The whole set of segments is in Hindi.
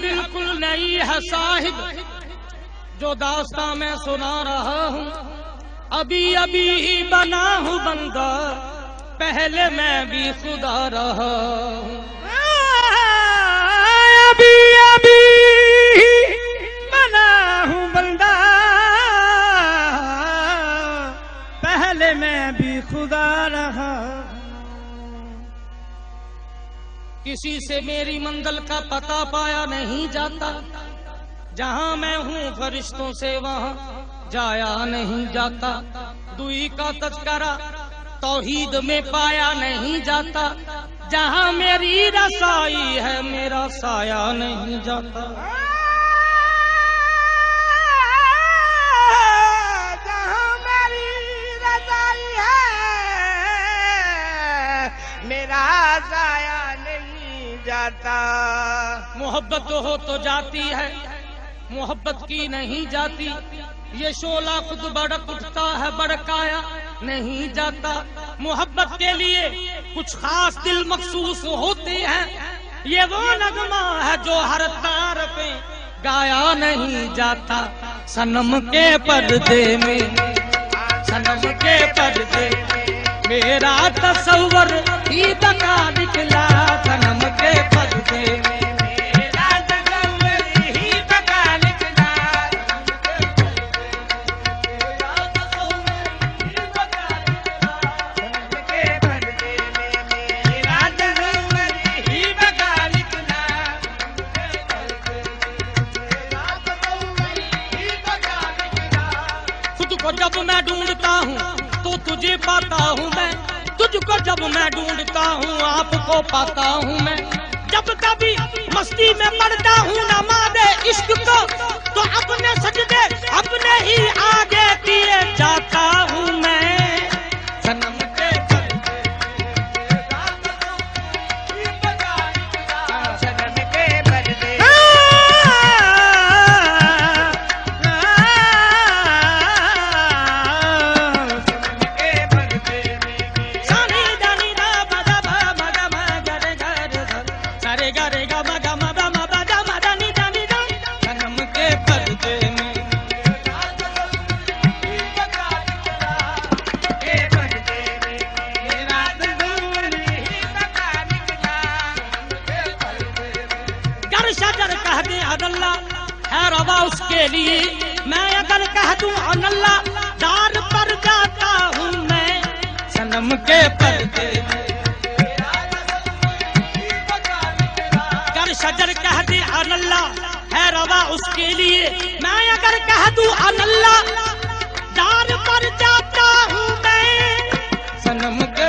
बिल्कुल नई है साहिब, जो दास्तां मैं सुना रहा हूँ। अभी अभी ही बना हूँ बंदा, पहले मैं भी खुदा रहा हूँ। अभी अभी ही बना हूँ बंदा, पहले मैं भी खुदा रहा। किसी से मेरी मंजिल का पता पाया नहीं जाता, जहाँ मैं हूँ फरिश्तों से वहाँ जाया नहीं जाता। दुई का तज़किरा तौहीद में पाया नहीं जाता, जहाँ मेरी रसाई है मेरा साया नहीं जाता। जहाँ मेरी रसाई है मेरा साया नहीं जाता। मोहब्बत हो तो जाती है, मोहब्बत की नहीं जाती। ये शोला खुद भड़क उठता है, भड़काया नहीं जाता। मोहब्बत के लिए कुछ खास दिल मखसूस होते हैं, ये वो नगमा है जो हर तार पे गाया नहीं जाता। सनम के पर्दे में, सनम के पर्दे मेरा तस्वर ही बका निकला। सनम के पर्दे में जब मैं ढूंढता हूँ तो तुझे पाता हूँ मैं, तुझको जब मैं ढूंढता हूँ आपको पाता हूँ मैं। जब कभी मस्ती में पड़ता हूँ नमाज़े इश्क को, तो अपने सजदे अपने ही आगे किए जाता हूँ मैं। सनम के है रवा उसके लिए, मैं अगर कह दूं अनल्ला दार पर जाता हूँ मैं। सनम के पर्दे कर शजर कह दे अनल्ला है रवा उसके लिए, मैं अगर कह दूं अनल्ला दार पर जाता हूँ मैं। सनम के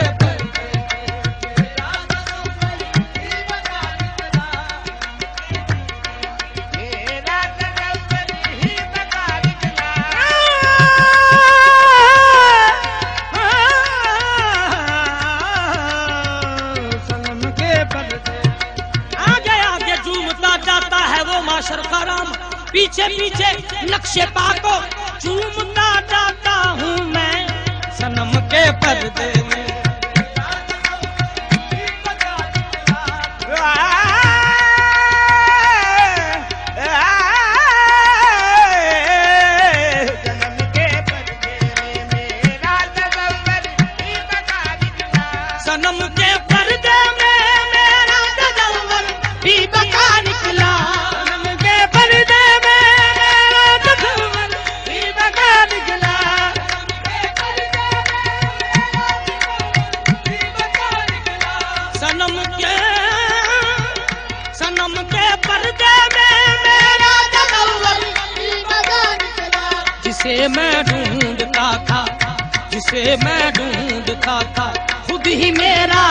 माशर का राम, पीछे पीछे नक्शे पाको चूमता जाता हूँ मैं। सनम के पर्दे में सनम के पर्दे में मेरा तज़व्वुर भी बका निकला। सनम के पर्दे में मेरा तज़व्वुर जिसे मैं ढूंढता था, जिसे मैं ढूंढता था खुद ही मेरा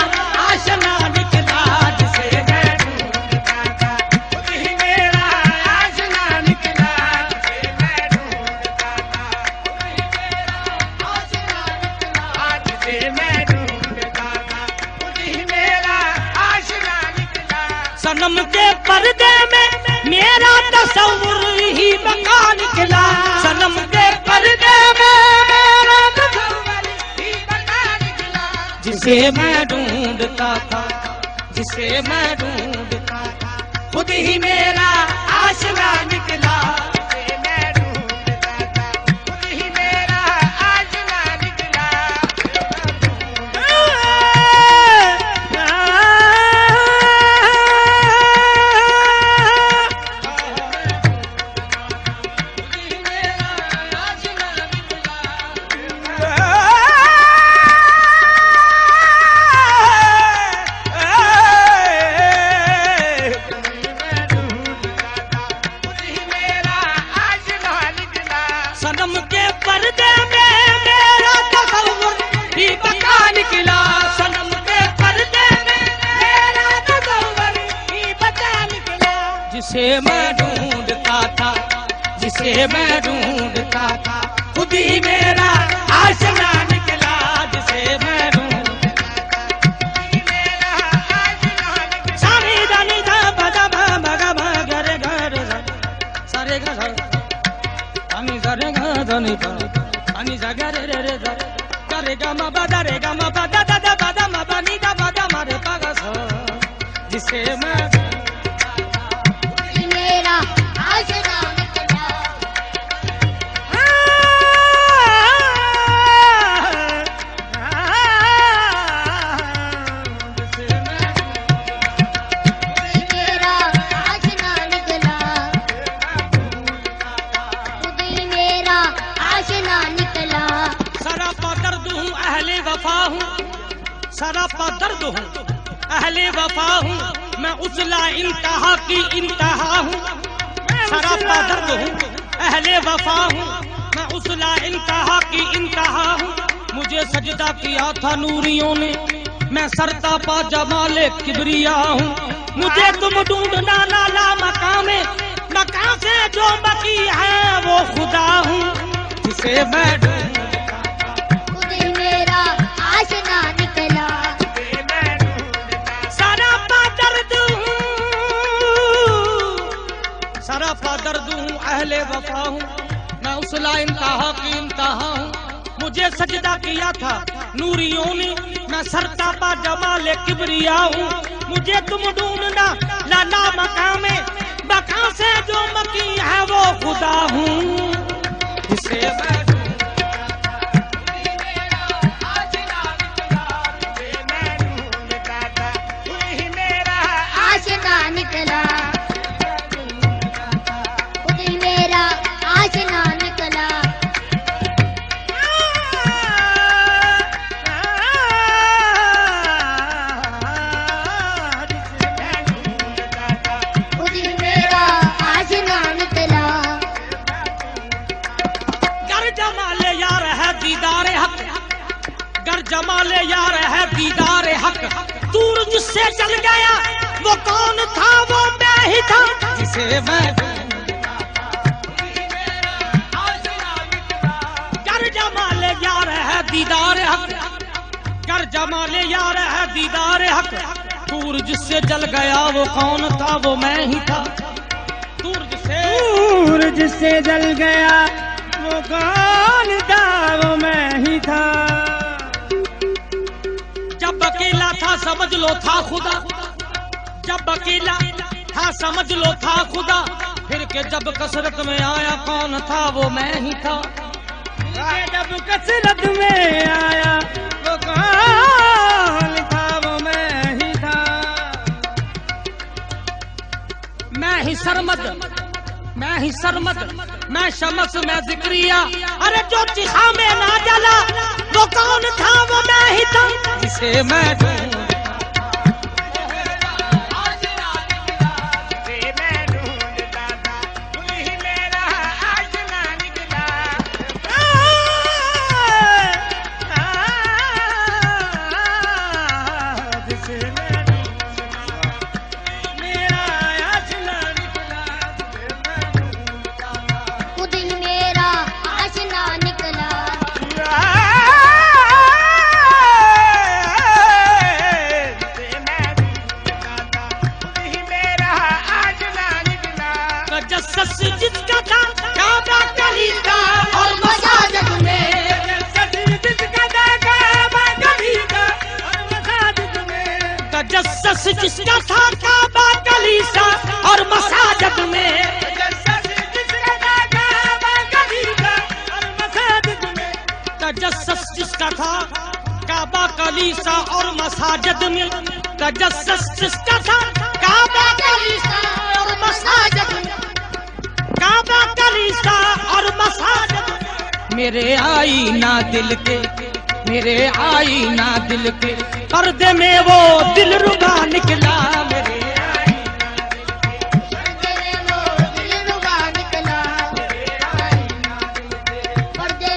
आशना निकला। जिसे मैं ढूंढता था खुद ही मेरा आशना निकला। जिसे मैं ढूंढता था खुद ही मेरा आशना निकला। जिसे मैं ढूंढता था खुद ही मेरा आशना निकला। सनम के पर्दे में मेरा तस्वुर ही बका निकला। सनम के पर्दे में मेरा तस्वुर ही बका निकला। जिसे मैं ढूंढता था, जिसे मैं ढूंढता था खुद ही मेरा जिसे मैं ढूंढता था, जिसे मैं ढूंढता था, खुद ही मेरा आशिना निकला। जिसे मैं ढूंढता था, मेरा आशिना निकला। सारे जाने था बजा बगा बगरे घर सारे घर अनि सारे घर धनी था अनि जगरे रे रे करे गा मा बदा रे गा मा बदा दा दा बदा मा बनी दा बदा मारे पागा सा। जिसे मैं मेरा आशिना निकला। मेरा आशिना निकला। खुद ही मेरा आशिना निकला। सरापा दर्द हूँ अहले वफा हूँ, सरापा दर्द हूँ अहले वफा हूँ, मैं उजला इंतहा की इंतहा हूँ। सरापा दर्द हूँ अहले वफा हूँ, मैं उजला इंतहा की इंतहा हूँ। मुझे सजदा किया था नूरियों ने, मैं सरता पा जमाले किबरिया हूँ। मुझे तुम ढूंढना नाला मकामे, मकान से जो बकी है वो खुदा हूँ। जिसे मैं खुद ही मेरा आशिना निकला। सरापा दर्द हूँ, सरापा दर्द हूँ अहले वफा हूँ, मैं उजला इंतहा की इंतहा हूँ। मुझे सजदा किया था नूरियों ने, मैं सरतापा जमाले किबरिया हूँ। मुझे तुम ढूंढना लाला मकामे, मकान से जो मकी है वो खुदा हूँ। जिसे मैं आशिना निकला। खुद ही मेरा आशिना निकला। खुद ही मेरा आशिना निकला। गर जमाले यार है दीदारे हक, गर जमाले यार है दीदारे हक, दूर जिससे चल गया वो कौन था, वो मैं ही था। जिसे मैं गर जमाले यार है दीदारे हक, गर जमाले यार है दीदारे हक, दूर जिससे जल गया वो कौन था, वो मैं ही था। दूर जिससे जल गया वो कौन था, वो मैं ही था। जब अकेला था समझ लो था खुदा, जब अकेला था समझ लो था खुदा, फिर के जब कसरत में आया कौन था, वो मैं ही था। जब कसरत में आया वो कौन था, वो मैं ही था। मैं ही सरमद, मैं ही सरमद, मैं शमस, मैं जिक्रिया, अरे जो चिखा में ना जला वो कौन था, वो मैं ही था। जिसे मैं खुद ही मेरा आशिना निकला। तजस्सुस जिसका था काबा कलीसा और मसाजिद में, तजस्सुस जिसका था काबा कलीसा और मसाजिद में, तजस्सुस जिसका था काबा कलीसा और मसाजिद में, तजस्सुस जिसका था काबा कलीसा और मसाजिद में, काबा कलीसा और मसाजिद। मेरे आईना दिल के, मेरे आईना दिल के पर्दे में वो दिल रुबा निकला। मेरे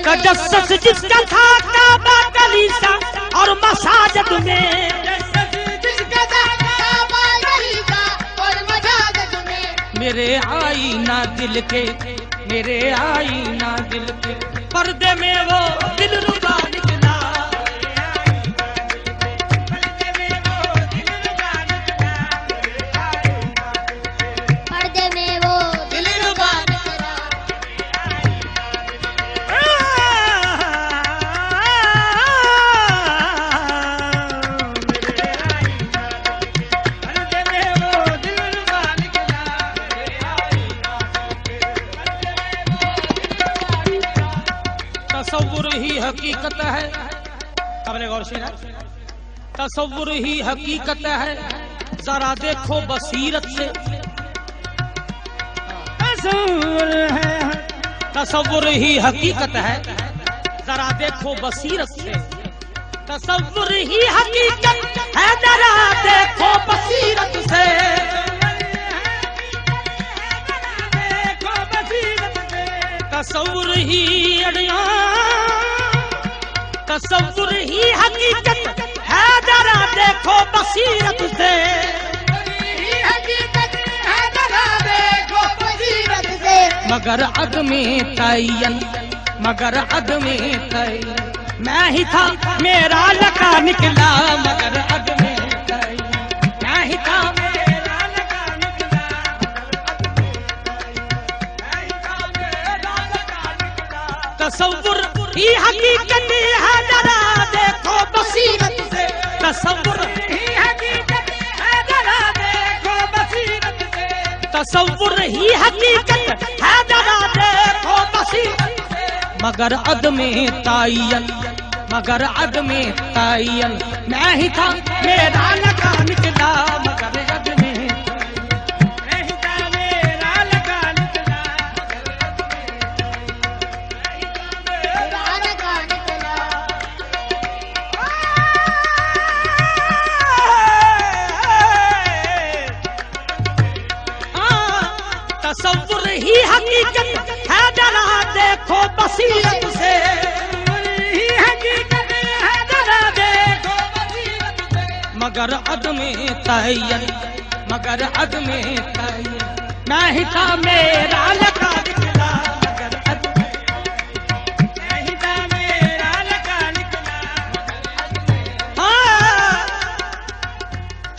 तजस्सुस जिसका था काबा कलीसा और मसाजिद में, मेरे आईना दिल के, मेरे आईना दिल के, पर्दे में वो दिलरुबा निकला, पर्दे में वो दिलरुबा निकला। तसव्वुर ही हकीकत है, आपने गौर से ना, तसव्वुर ही हकीकत है, जरा देखो बसीरत से, तसव्वुर है, तसव्वुर ही हकीकत है, जरा देखो बसीरत से, तसव्वुर ही हकीकत है, जरा देखो बसीरत से, तसव्वुर ही अड़िया, तसव्वुर ही हकीकत है, जरा देखो बसीरत से, मगर अद में तयन, मगर अद में तयन, मैं ही था मेरा लका निकला, मगर अद में तयन, मैं ही था मेरा लका निकला, तसव्वुर ही हकीकत है, जरा देखो बसीरत से, तसव्वुर ही हकीकत है, जरा देखो बसीरत से, तसव्वुर ही हकीकत है, जरा देखो बसीरत से, मगर अद में तायन, मगर अद में तायन, मैं ही था मेरा लका निकला, मगर अद में, मैं ही था मेरा लका निकला, तसव्वुर ही हकीकत है, जरा देखो बसीरत से, ही हकीकत है, जरा देखो बसीरत से, मगर अद में तयन, मगर अद में तयन, मैं ही था मेरा लका निकला, मगर अद में, मैं ही था मेरा लका निकला, हाँ,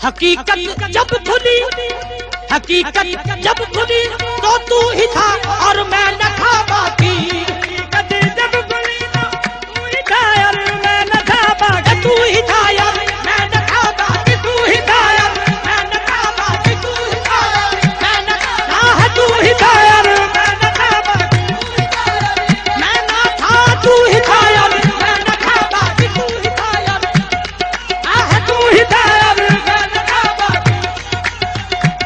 हकीकत जब खुली, हकीकत जब खुली तो तू ही था और मैं न था बाकी, हकीकत जब खुली तो तू ही था और मैं न था बाकी, तू ही था यार मैं न था बाकी, तू ही था यार मैं न था बाकी, तू ही था यार मैं न था, तू ही था और मैं न था बाकी, मैं न था, तू ही था यार मैं न था बाकी, तू ही था यार, तू ही था और मैं न था बाकी,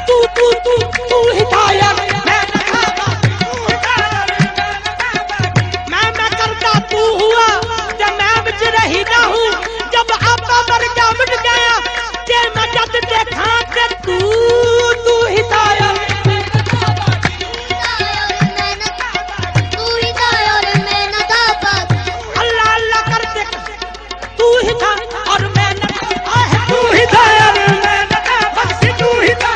तू तू तू तू ही था यार मैं न था बाकी, तू ही था और मैं न था बाकी, मैं करता तू हुआ, जब मैं बिच रही ना हूँ, जब आपा मर गया मिट गया, जे मैं जब देखा के तू तू ही था यार, तू ही था और मैं न था बाकी, अल्लाह अल्लाह करते तू ही था और मैं न था, तू ही था और मैं न था बाकी, तू ही था,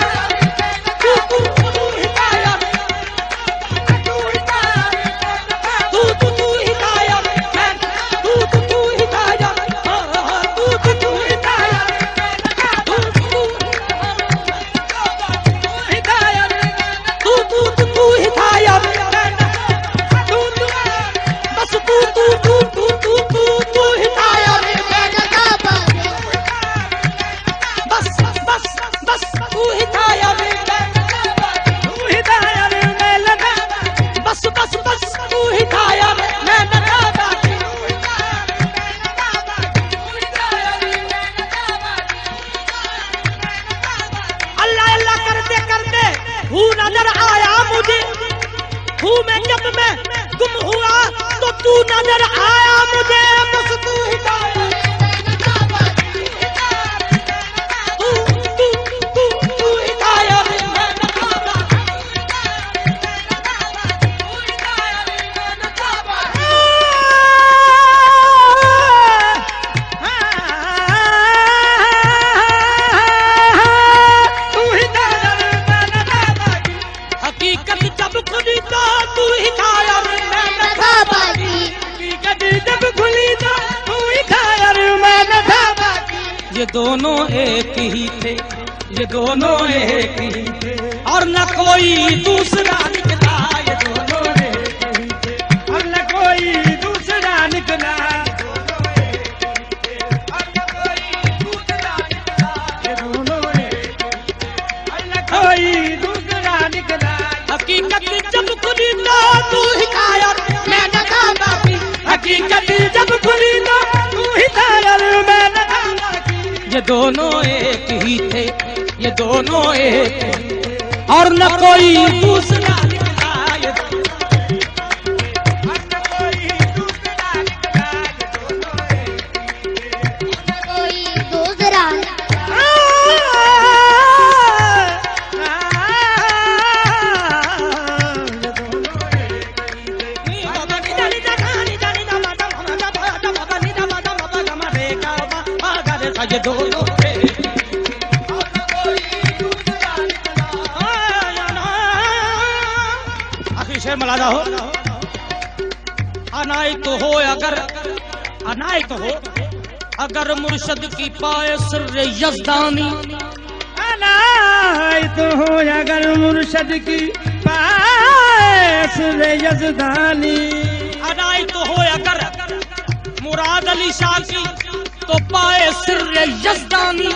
तू तू तू ही था यार, तू ही था और मैं न था, तू तू तू ही था यार, मैं तू तू तू ही था यार, तू तू तू ही था यार, तू तू तू ही था और मैं न था, तू तू तू ही था यार, तू तू बस तू तू तू तू तू तू तू ही था यार, मैं न था बाकी, बस बस बस तू ही था यार, तू ही था और मैं न था, बस बस बस तू ही था यार, मैं न था बाकी, अल्लाह अल्लाह करते करते हूँ नजर आया मुझे, हूँ मैं जब मैं गुम हुआ तो तू नजर आया मुझे, बस तू ही था यार, तू तू तू तू ही था यार, मैं न था बाकी, ये दोनों एक ही थे, ये दोनों एक ही थे, और न कोई दूसरा निकला, ये दोनों एक ही थे, और न कोई दूसरा निकला, ये दोनों एक, और न कोई दूसरा निकला। हकीकत जब खुली तो तू हिकायत मैं न था बाकी, हकीकत जब खुली तो तू ही था यार मैं न था बाकी। ये दोनों एक ही थे, ये दोनों एक ही थे, और न कोई दूसरा निकला, ये और न कोई दूसरा निकला, ये दोनों एक ही थे। कोई दूसरा ये दोनों शेर मलादा हो, अनायत हो अगर, अनायत हो अगर मुर्शद की पाए सिर्र यज़दानी, अनायत हो अगर मुर्शद की पाए सिर्र यज़दानी, अनायत हो अगर मुराद अली शाह की तो पाए सिर्र यज़दानी,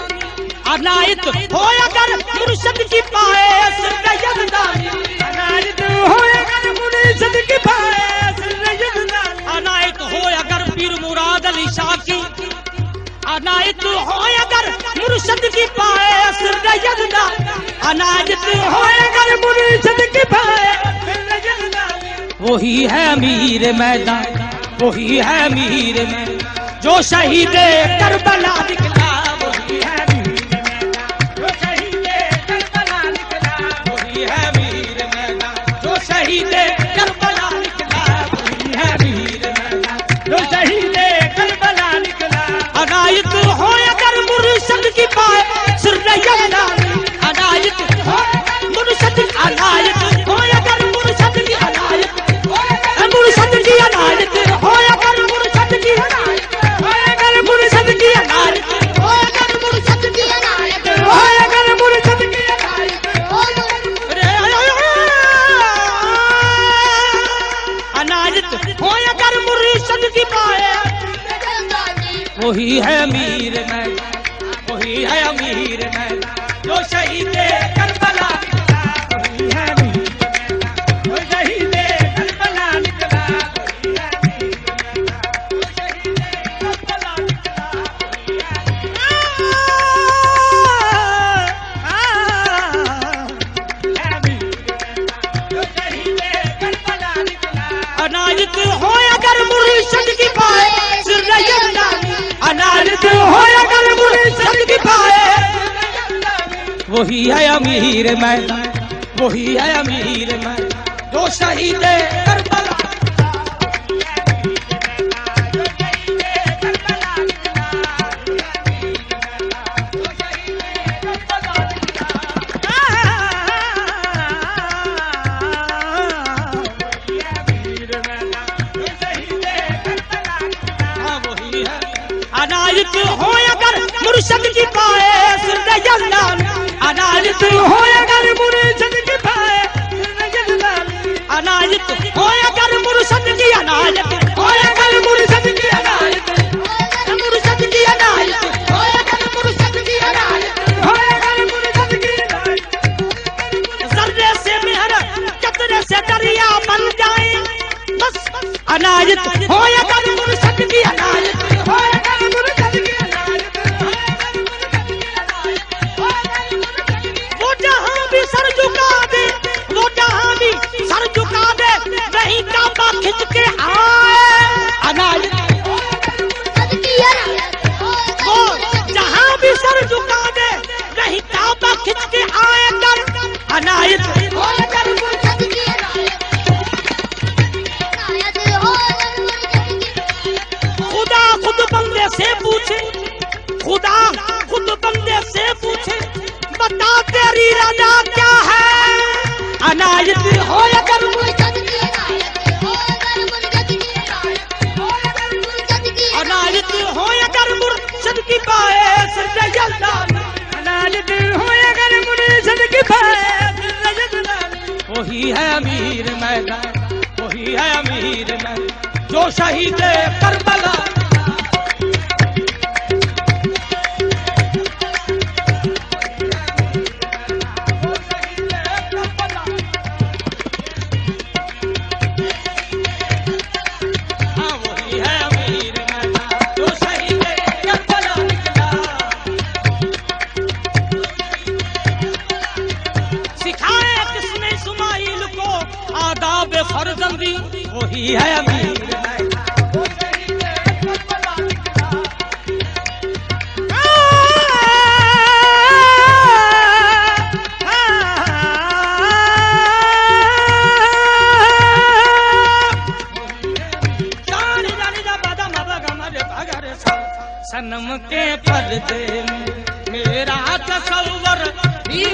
अनायत हो अगर मुर्शद की पाए सिर्र यज़दानी, अनायत हो अगर मुर्शद की पाए सिर्र यज़दानी, अनायत हो अगर पीर मुराद अली शाह की, अनायत हो अगर मुर्शद की पाए सिर्र यज़दानी, अनायत हो अगर मुर्शद की पाए सिर्र यज़दानी। वही है मीर मैदान, वही है मीर मैदान जो शहीद करबला निकला, वही है मीर मैदान जो शहीद करबला निकला, वही है मीर मैदान जो शहीद करबला निकला, वही है मीर मैदान जो शहीद करबला निकला। अनायत हो अगर मुर्शद की पाए सिर्र यज़दानी, अनायत हो मुर्शद, अनायत हो अगर मुर्शद की, अनायत मुर्शद की, अनायत हो अगर मुर्शद की, अनायत हो अगर मुर्शद की, अनायत हो अगर मुर्शद की अनायत हो अगर मुर्शद की अनायत, हो अनायत हो अगर मुर्शद की पाए, वही है मीर मैदान, वही है अमीर मैदान जो शहीद करबला निकला, वही है मीर मैदान जो शहीद करबला निकला, वही है मीर मैदान जो शहीद करबला निकला, वही है मीर मैदान जो शहीद करबला निकला। अनायत हो अगर मुर्शद की पाए सिर्र यज़दानी, अनायत हो अगर मुर्शद की पाए, वही है अमीर मैदान, वही है अमीर मैदान जो शहीद करबला, अनायत हो अगर मुर्शद की पाए सिर्र यज़दानी, अनायत हो अगर मुर्शद की पाए सिर्र यज़दानी, अनायत हो अगर मुर्शद की, अनायत हो अगर मुर्शद की, अनायत मुर्शद की, अनायत हो अगर मुर्शद की, अनायत हो अगर मुर्शद की अनायत, जर्रे से मेहर कतरे से दरिया बन जाए बस, अनायत हो अगर मुर्शद की, अनायत हो अगर मुर्शद की अनायत, हो अगर मुर्शद की अनायत, हो अगर मुर्शद की, वो जहां भी सर झुका दे, वो जहां भी सर झुका दे, वहीं काबा खिंच के आए, अनायत हो अगर मुर्शद की अनायत, हो वो अगर मुर्शद जहां भी सर झुका दे, वहीं काबा खिंच के आए कर, अनायत हो अगर मुर्शद की अनायत, अनायत हो अगर मुर्शद की, खुदा वही है अमीर मैदान, वही है अमीर मैदान जो शहीद करबला। हाँ वही है अमीर मैदान जो शहीद करबला निकला। सिखाए किसने इस्माइल को आदाब फर्जंदी, वही है अमीर मैदान। सनम के पर्दे में मेरा तसव्वुर भी